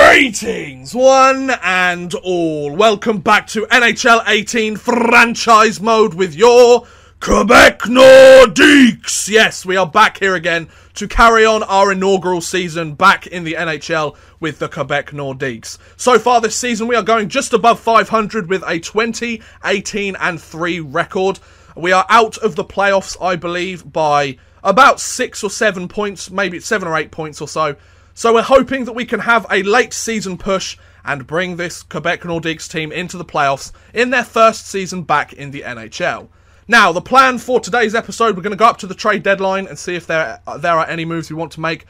Greetings, one and all. Welcome back to NHL 18 franchise mode with your Quebec Nordiques. Yes, we are back here again to carry on our inaugural season back in the NHL with the Quebec Nordiques. So far this season, we are going just above 500 with a 20-18-3 record. We are out of the playoffs, I believe, by about 6 or 7 points, maybe 7 or 8 points or so. So we're hoping that we can have a late season push and bring this Quebec Nordiques team into the playoffs in their first season back in the NHL. Now, the plan for today's episode, we're going to go up to the trade deadline and see if there are any moves we want to make,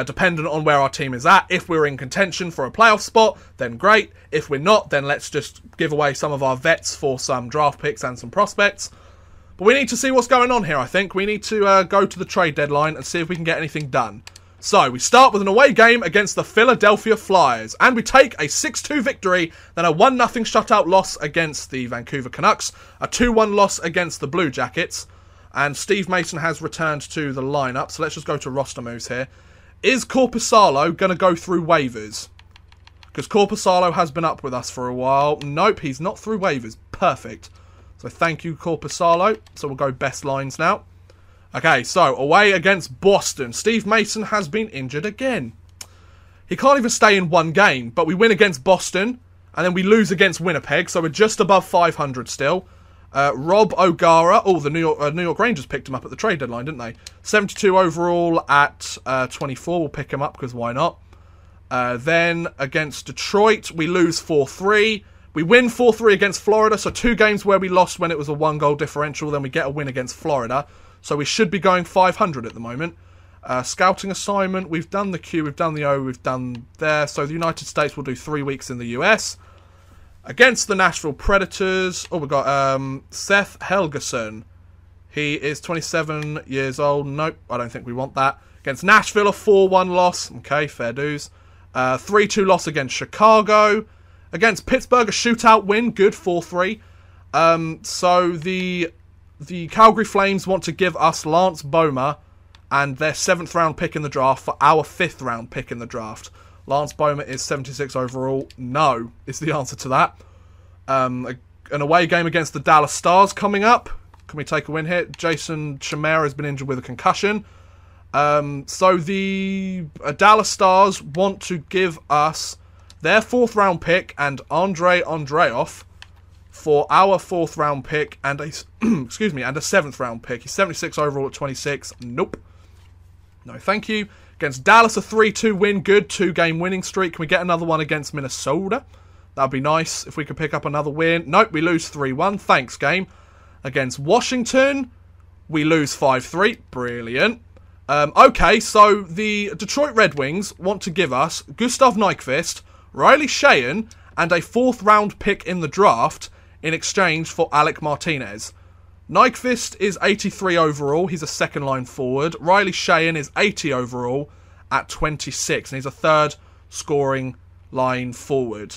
dependent on where our team is at. If we're in contention for a playoff spot, then great. If we're not, then let's just give away some of our vets for some draft picks and some prospects. But we need to see what's going on here, I think. We need to go to the trade deadline and see if we can get anything done. So, we start with an away game against the Philadelphia Flyers, and we take a 6-2 victory, then a 1-0 shutout loss against the Vancouver Canucks, a 2-1 loss against the Blue Jackets, and Steve Mason has returned to the lineup, so let's just go to roster moves here. Is Korpisalo going to go through waivers? Because Korpisalo has been up with us for a while. Nope, he's not through waivers. Perfect. So thank you, Korpisalo. So we'll go best lines now. Okay, so away against Boston. Steve Mason has been injured again. He can't even stay in one game, but we win against Boston, and then we lose against Winnipeg, so we're just above 500 still. Rob O'Gara, the New York Rangers picked him up at the trade deadline, didn't they? 72 overall at 24, we'll pick him up because why not? Then against Detroit, we lose 4-3. We win 4-3 against Florida, so 2 games where we lost when it was a 1-goal differential, then we get a win against Florida. So we should be going 500 at the moment. Scouting assignment, we've done the Q, we've done the O, we've done there. So the United States will do 3 weeks in the US. Against the Nashville Predators, we've got Seth Helgeson. He is 27 years old. Nope, I don't think we want that. Against Nashville, a 4-1 loss. Okay, fair dues. 3-2 loss against Chicago. Against Pittsburgh, a shootout win. Good, 4-3. So the Calgary Flames want to give us Lance Boehmer and their 7th round pick in the draft for our 5th round pick in the draft. Lance Boehmer is 76 overall. No, is the answer to that. An away game against the Dallas Stars coming up. Can we take a win here? Jason Chimera has been injured with a concussion. So the Dallas Stars want to give us their 4th round pick and Andrei Andreoff for our 4th round pick and a excuse me, and a 7th round pick. He's 76 overall at 26. Nope. No, thank you. Against Dallas, a 3-2 win. Good 2-game winning streak. Can we get another one against Minnesota? That'd be nice if we could pick up another win. Nope, we lose 3-1. Thanks, game. Against Washington, we lose 5-3. Brilliant. Okay, so the Detroit Red Wings want to give us Gustav Nyquist, Riley Sheahan, and a 4th round pick in the draft in exchange for Alec Martinez. Nyquist is 83 overall. He's a 2nd line forward. Riley Sheahan is 80 overall at 26. And he's a 3rd scoring line forward.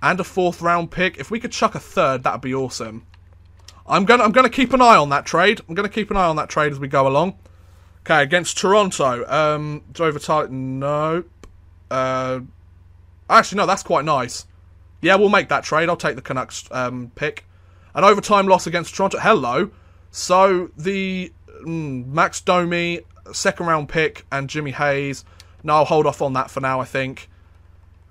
And a 4th round pick. If we could chuck a 3rd, that would be awesome. I'm gonna keep an eye on that trade. I'm gonna keep an eye on that trade as we go along. Okay, against Toronto. Joe Vitale. Nope. Actually, no, that's quite nice. Yeah, we'll make that trade. I'll take the Canucks pick. An overtime loss against Toronto. Hello. So, the Max Domi, 2nd round pick, and Jimmy Hayes. No, I'll hold off on that for now, I think.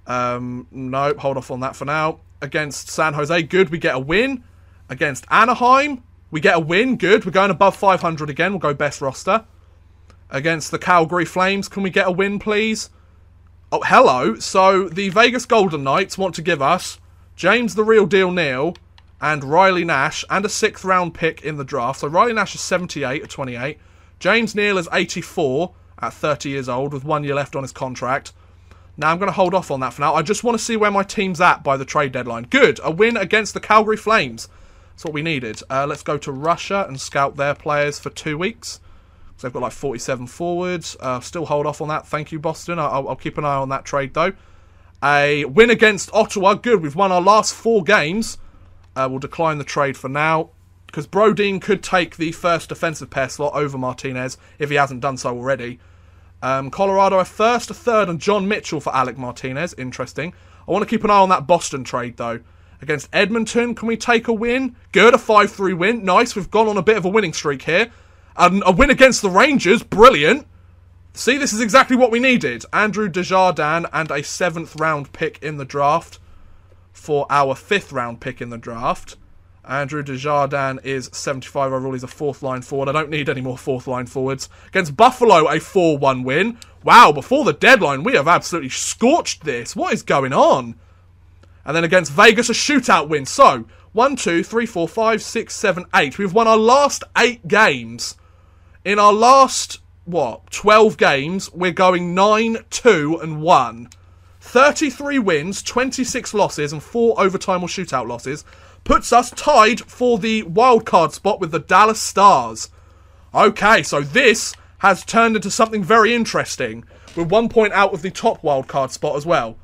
No, hold off on that for now. Against San Jose, good. We get a win. Against Anaheim, we get a win. Good. We're going above 500 again. We'll go best roster. Against the Calgary Flames, can we get a win, please? Oh, hello. So, the Vegas Golden Knights want to give us James the Real Deal Neal and Riley Nash and a 6th round pick in the draft. So, Riley Nash is 78 at 28. James Neal is 84 at 30 years old with 1 year left on his contract. Now, I'm going to hold off on that for now. I just want to see where my team's at by the trade deadline. Good. A win against the Calgary Flames. That's what we needed. Let's go to Russia and scout their players for 2 weeks. So they've got like 47 forwards. Still hold off on that. Thank you, Boston. I'll keep an eye on that trade, though. A win against Ottawa. Good. We've won our last 4 games. We'll decline the trade for now. Because Brodin could take the first defensive pair slot over Martinez if he hasn't done so already. Colorado a first, a third, and John Mitchell for Alec Martinez. Interesting. I want to keep an eye on that Boston trade, though. Against Edmonton, can we take a win? Good, a 5-3 win. Nice, we've gone on a bit of a winning streak here. A win against the Rangers, brilliant. See, this is exactly what we needed. Andrew Desjardins and a 7th round pick in the draft for our 5th round pick in the draft. Andrew Desjardins is 75 overall. He's a 4th line forward. I don't need any more 4th line forwards. Against Buffalo, a 4-1 win. Wow, before the deadline, we have absolutely scorched this. What is going on? And then against Vegas, a shootout win. So, 1, 2, 3, 4, 5, 6, 7, 8. We've won our last 8 games. In our last, 12 games, we're going 9, 2, and 1. 33 wins, 26 losses, and 4 overtime or shootout losses. Puts us tied for the wildcard spot with the Dallas Stars. Okay, so this has turned into something very interesting. We're 1 point out of the top wildcard spot as well.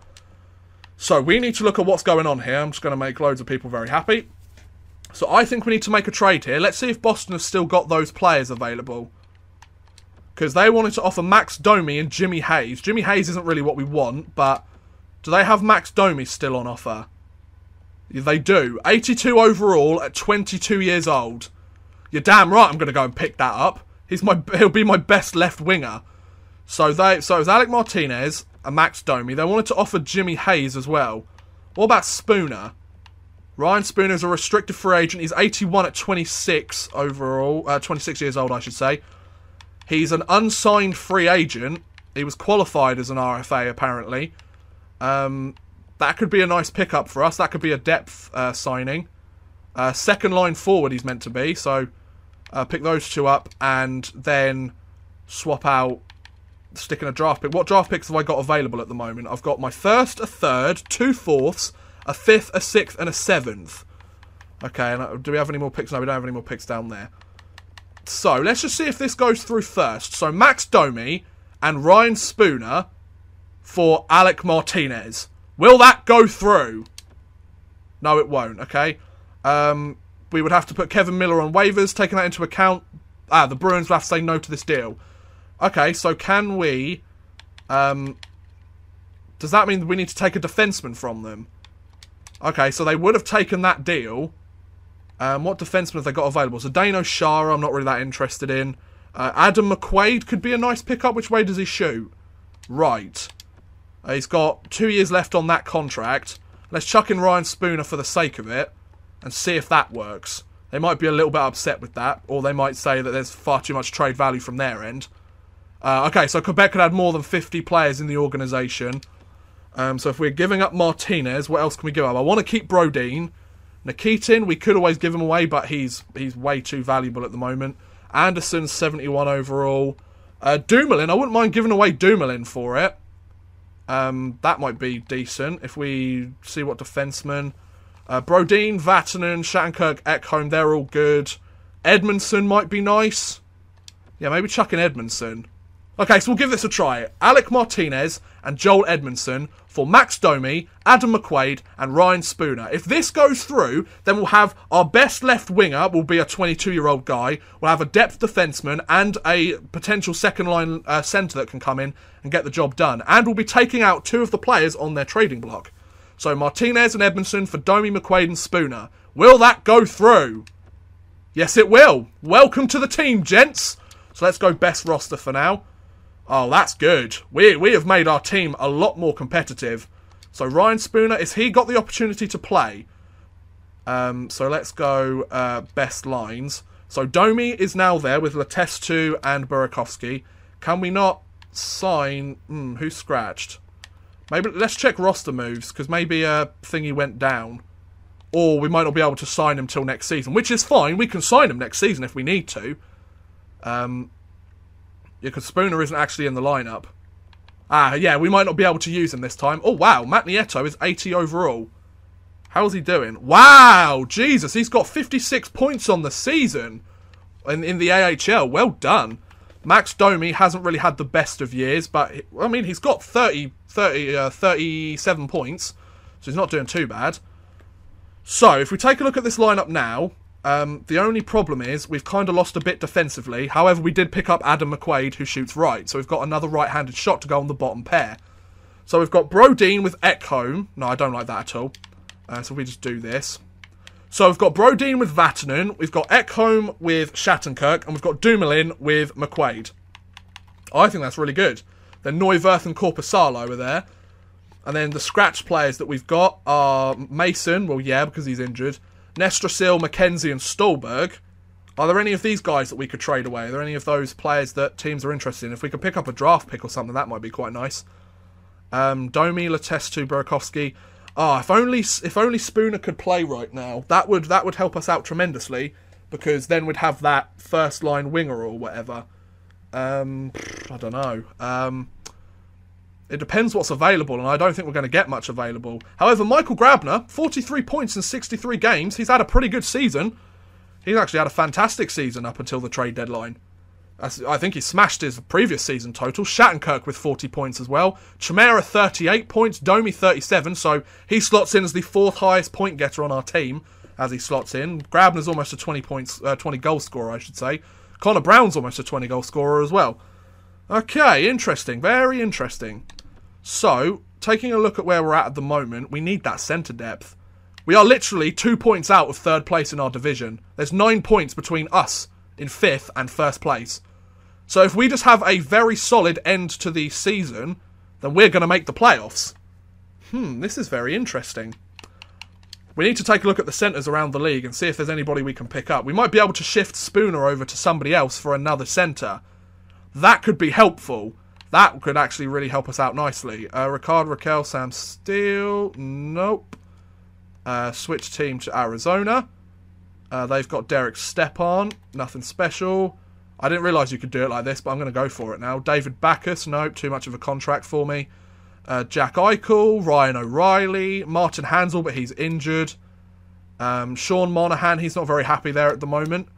So we need to look at what's going on here. I'm just going to make loads of people very happy. So I think we need to make a trade here. Let's see if Boston has still got those players available. Because they wanted to offer Max Domi and Jimmy Hayes. Jimmy Hayes isn't really what we want, but do they have Max Domi still on offer? They do. 82 overall at 22 years old. You're damn right I'm going to go and pick that up. He'll be my best left winger. So it was Alec Martinez and Max Domi. They wanted to offer Jimmy Hayes as well. What about Spooner? Ryan Spooner's a restricted free agent. He's 81 at 26 overall. 26 years old, I should say. He's an unsigned free agent. He was qualified as an RFA, apparently. That could be a nice pickup for us. That could be a depth signing. Second line forward he's meant to be. So pick those 2 up and then swap out, stick in a draft pick. What draft picks have I got available at the moment? I've got my 1st, a 3rd, 2 4ths, a 5th, a 6th, and a 7th. Okay, and do we have any more picks? No, we don't have any more picks down there. So, let's just see if this goes through first. So, Max Domi and Ryan Spooner for Alec Martinez. Will that go through? No, it won't, okay? We would have to put Kevin Miller on waivers, taking that into account. The Bruins will have to say no to this deal. Okay, so can we... does that mean we need to take a defenseman from them? Okay, so they would have taken that deal. What defenseman have they got available? So Dano Shara, I'm not really that interested in. Adam McQuaid could be a nice pickup. Which way does he shoot? Right. He's got 2 years left on that contract. Let's chuck in Ryan Spooner for the sake of it and see if that works. They might be a little bit upset with that, or they might say that there's far too much trade value from their end. Okay, so Quebec could add more than 50 players in the organisation. So if we're giving up Martinez, what else can we give up? I want to keep Brodin. Nikitin, we could always give him away, but he's way too valuable at the moment. Anderson, 71 overall. Dumoulin, I wouldn't mind giving away Dumoulin for it. That might be decent if we see what defensemen. Brodin, Vatanen, Shattenkirk, Ekholm, they're all good. Edmondson might be nice. Yeah, maybe chuck in Edmondson. Okay, so we'll give this a try. Alec Martinez and Joel Edmondson for Max Domi, Adam McQuaid, and Ryan Spooner. If this goes through, then we'll have our best left winger, will be a 22-year-old guy. We'll have a depth defenseman and a potential second-line centre that can come in and get the job done. And we'll be taking out 2 of the players on their trading block. So Martinez and Edmondson for Domi, McQuaid, and Spooner. Will that go through? Yes, it will. Welcome to the team, gents. So let's go best roster for now. Oh, that's good. We have made our team a lot more competitive. So Ryan Spooner, has he got the opportunity to play? So let's go best lines. So Domi is now there with Letestu and Burakovsky. Can we not sign... who's scratched? Maybe let's check roster moves, because maybe Thingy went down. Or we might not be able to sign him till next season, which is fine. We can sign him next season if we need to. Yeah, because Spooner isn't actually in the lineup. Yeah, we might not be able to use him this time. Oh, wow, Matt Nieto is 80 overall. How's he doing? Wow, Jesus, he's got 56 points on the season in the AHL. Well done. Max Domi hasn't really had the best of years, but, I mean, he's got 37 points, so he's not doing too bad. So, if we take a look at this lineup now, The only problem is we've kind of lost a bit defensively. However, we did pick up Adam McQuaid, who shoots right. So we've got another right-handed shot to go on the bottom pair. So we've got Brodin with Ekholm. No, I don't like that at all. So we just do this. So we've got Brodin with Vatanen. We've got Ekholm with Shattenkirk. And we've got Dumoulin with McQuaid. I think that's really good. Then Neuwirth and Korpisalo are there. And then the scratch players that we've got are Mason. Well, yeah, because he's injured. Nestrasil, McKenzie and Stolberg. Are there any of these guys that we could trade away? Are there any of those players that teams are interested in? If we could pick up a draft pick or something, that might be quite nice. Domi, Letestu, Burakovsky. If only Spooner could play right now. That would help us out tremendously. Because then we'd have that first line winger or whatever. I don't know. It depends what's available, and I don't think we're going to get much available. However, Michael Grabner, 43 points in 63 games. He's had a pretty good season. He's actually had a fantastic season up until the trade deadline. I think he smashed his previous season total. Shattenkirk with 40 points as well. Chimera 38 points. Domi 37, so he slots in as the 4th highest point getter on our team as he slots in. Grabner's almost a 20 goal scorer, I should say. Connor Brown's almost a 20 goal scorer as well. Okay, interesting. Very interesting. So, taking a look at where we're at the moment, we need that centre depth. We are literally 2 points out of 3rd place in our division. There's 9 points between us in 5th and 1st place. So if we just have a very solid end to the season, then we're going to make the playoffs. This is very interesting. We need to take a look at the centres around the league and see if there's anybody we can pick up. We might be able to shift Spooner over to somebody else for another centre. That could be helpful. That could actually really help us out nicely. Ricard Raquel, Sam Steele. Nope. Switch team to Arizona. They've got Derek Stepan. Nothing special. I didn't realise you could do it like this, but I'm going to go for it now. David Backus. Nope. Too much of a contract for me. Jack Eichel. Ryan O'Reilly. Martin Hansel, but he's injured. Sean Monahan. He's not very happy there at the moment.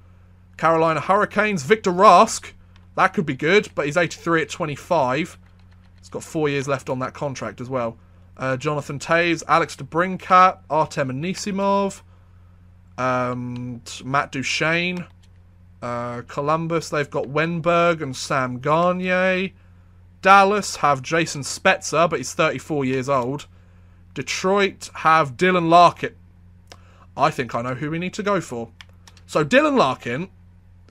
Carolina Hurricanes. Victor Rask. That could be good, but he's 83 at 25. He's got 4 years left on that contract as well. Jonathan Taves, Alex DeBrincat, Artem Anisimov, Matt Duchesne. Columbus, they've got Wenberg and Sam Garnier. Dallas have Jason Spezza, but he's 34 years old. Detroit have Dylan Larkin. I think I know who we need to go for. So Dylan Larkin...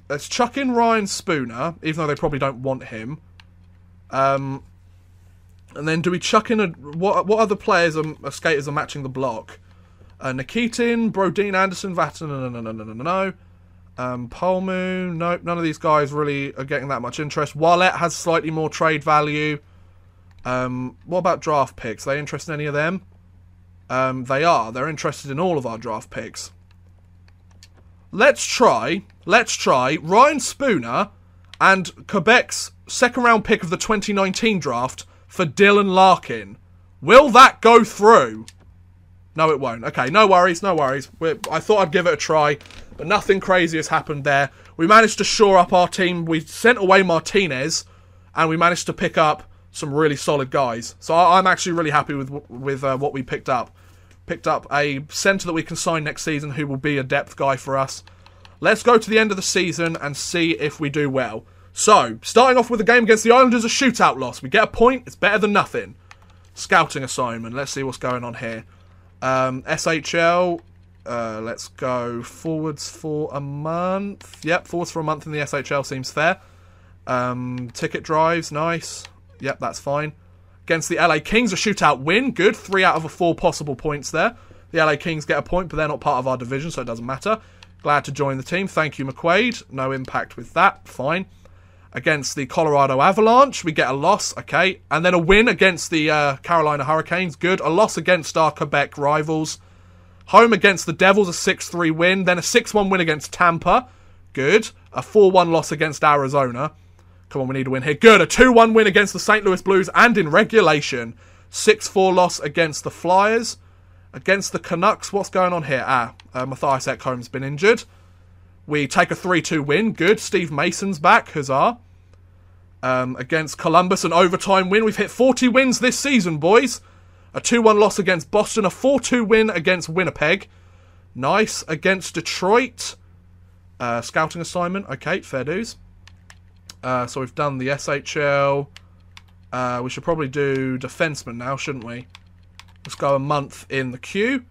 Let's chuck in Ryan Spooner, even though they probably don't want him. And then do we chuck in what other players are skaters are matching the block? Nikitin, Brodin, Anderson, Vatanen, no. Polmu, nope. None of these guys really are getting that much interest. Wallet has slightly more trade value. What about draft picks? Are they interested in any of them? They are. They're interested in all of our draft picks. Let's try Ryan Spooner and Quebec's 2nd round pick of the 2019 draft for Dylan Larkin. Will that go through? No, it won't. Okay, no worries, no worries. I thought I'd give it a try, but nothing crazy has happened there. We managed to shore up our team. We sent away Martinez, and we managed to pick up some really solid guys. So I'm actually really happy with what we picked up. Picked up a centre that we can sign next season who will be a depth guy for us. Let's go to the end of the season and see if we do well. So, starting off with the game against the Islanders, a shootout loss. We get a point, it's better than nothing. Scouting assignment, let's see what's going on here. SHL, let's go forwards for a month. Yep, forwards for a month in the SHL seems fair. Ticket drives, nice. Yep, that's fine. Against the LA Kings, a shootout win. Good. 3 out of 4 possible points there. The LA Kings get a point, but they're not part of our division, so it doesn't matter. Glad to join the team. Thank you, McQuaid. No impact with that. Fine. Against the Colorado Avalanche, we get a loss. Okay. And then a win against the Carolina Hurricanes. Good. A loss against our Quebec rivals. Home against the Devils, a 6-3 win. Then a 6-1 win against Tampa. Good. A 4-1 loss against Arizona. Come on, we need to win here. Good. A 2-1 win against the St. Louis Blues and in regulation. 6-4 loss against the Flyers. Against the Canucks, what's going on here? Matthias Ekholm's been injured. We take a 3-2 win. Good. Steve Mason's back. Huzzah. Against Columbus, an overtime win. We've hit 40 wins this season, boys. A 2-1 loss against Boston. A 4-2 win against Winnipeg. Nice. Against Detroit. Scouting assignment. Okay, fair dues. So we've done the SHL. We should probably do defenseman now, shouldn't we? Let's go a month in the queue.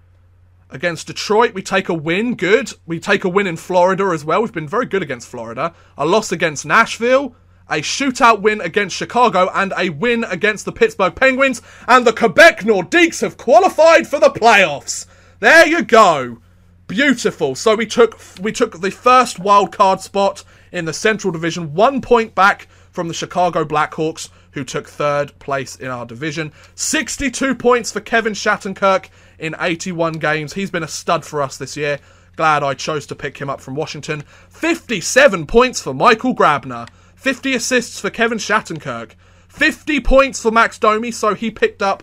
Against Detroit, we take a win. Good. We take a win in Florida as well. We've been very good against Florida. A loss against Nashville. A shootout win against Chicago. And a win against the Pittsburgh Penguins. And the Quebec Nordiques have qualified for the playoffs. There you go. Beautiful. So we took the first wildcard spot in the Central Division. 1 point back from the Chicago Blackhawks, who took third place in our division. 62 points for Kevin Shattenkirk in 81 games. He's been a stud for us this year. Glad I chose to pick him up from Washington. 57 points for Michael Grabner. 50 assists for Kevin Shattenkirk. 50 points for Max Domi, so he picked up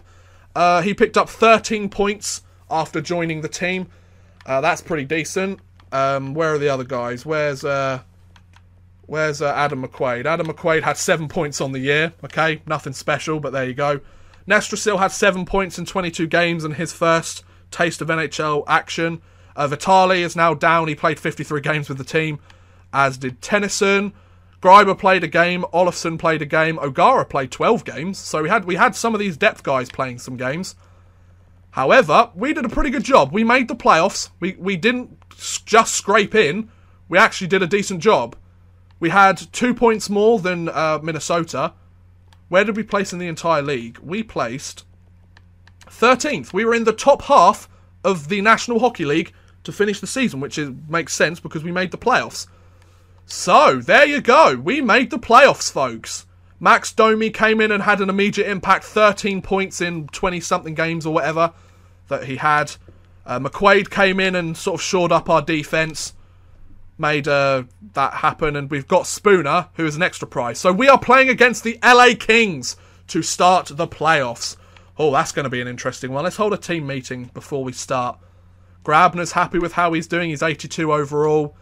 13 points after joining the team. That's pretty decent. Where are the other guys? Where's Adam McQuaid? Adam McQuaid had 7 points on the year. Okay, nothing special, but there you go. Nestrasil had 7 points in 22 games and his first taste of NHL action. Vitali is now down. He played 53 games with the team, as did Tennyson. Greiber played a game. Olofsson played a game. O'Gara played 12 games. So we had some of these depth guys playing some games. However, we did a pretty good job. We made the playoffs. We didn't just scrape in. We actually did a decent job. We had 2 points more than Minnesota. Where did we place in the entire league? We placed 13th. We were in the top half of the National Hockey League to finish the season, which makes sense because we made the playoffs. So, there you go. We made the playoffs, folks. Max Domi came in and had an immediate impact. 13 points in 20-something games or whatever that he had. McQuaid came in and sort of shored up our defense. Made that happen, and we've got Spooner, who is an extra prize. So we are playing against the LA Kings to start the playoffs. Oh, that's going to be an interesting one. Let's hold a team meeting before we start. Grabner's happy with how he's doing. He's 82 overall.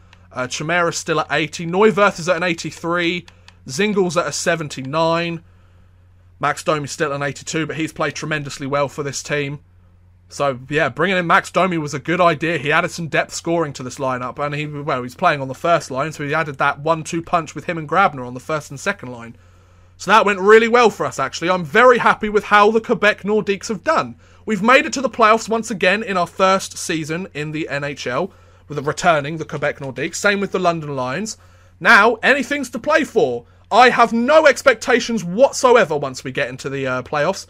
Chimera's still at 80. Neuwirth is at an 83. Zingel's at a 79. Max Domi's still at an 82, but he's played tremendously well for this team. So, yeah, bringing in Max Domi was a good idea. He added some depth scoring to this lineup, and he's playing on the first line, so he added that 1-2 punch with him and Grabner on the first and second line. So that went really well for us, actually. I'm very happy with how the Quebec Nordiques have done. We've made it to the playoffs once again in our first season in the NHL, with returning the Quebec Nordiques. Same with the London Lions. Now, anything's to play for. I have no expectations whatsoever once we get into the playoffs.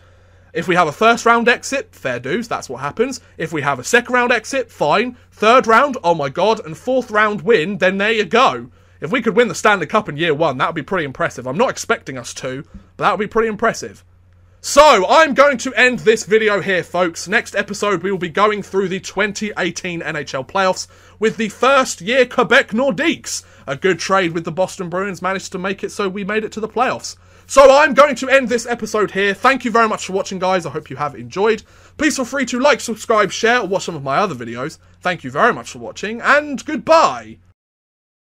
If we have a first round exit, fair dues, that's what happens. If we have a second round exit, fine. Third round, oh my god. And fourth round win, then there you go. If we could win the Stanley Cup in year one, that would be pretty impressive. I'm not expecting us to, but that would be pretty impressive. So, I'm going to end this video here, folks. Next episode, we will be going through the 2018 NHL playoffs with the first year Quebec Nordiques. A good trade with the Boston Bruins managed to make it so we made it to the playoffs. So I'm going to end this episode here. Thank you very much for watching, guys. I hope you have enjoyed. Please feel free to like, subscribe, share, or watch some of my other videos. Thank you very much for watching, and goodbye.